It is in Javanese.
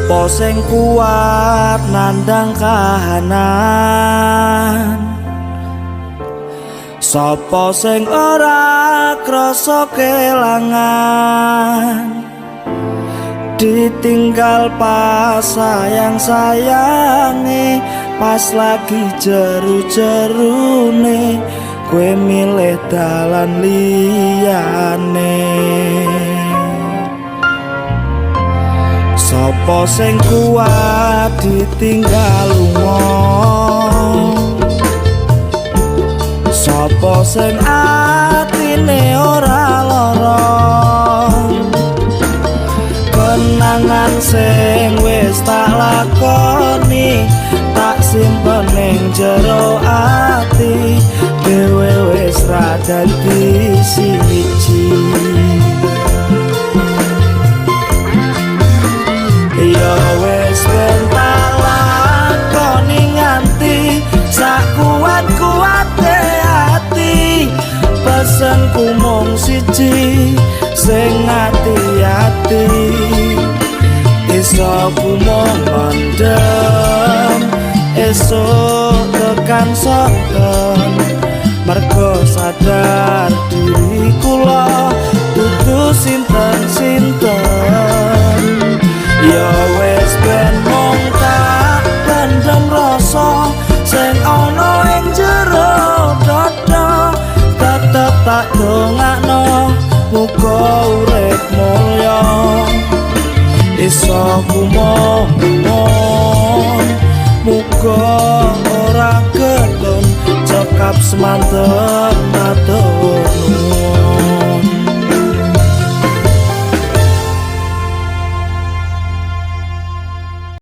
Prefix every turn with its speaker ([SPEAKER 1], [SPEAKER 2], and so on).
[SPEAKER 1] Sopo sing kuat nandang kahanan, sopo sing ora krasa kelangan, ditinggal pas sayang-sayange, pas lagi jeru-jerune kowe milih dalan liyane. Sopo sing kuat ditinggal lunga, sopo sing atine ora lara, kenangan sing wis tak lakoni tak simpen ning jero ati, dhewe wis ra dadi siji. Ya wis ben tak lakoni nganti sak kuat-kuate ati, pesenku mung siji sing ati-ati, iso ku mung mendem esuk tekan soken, mergo sadar diri kula dudu sinten-sinten. Ya wis ben mung tak pendem rasa sing ana ing jero dada, tetep tak dongakno muga urip mulya, iso kumohon muga ora ketun cekap semanten matur.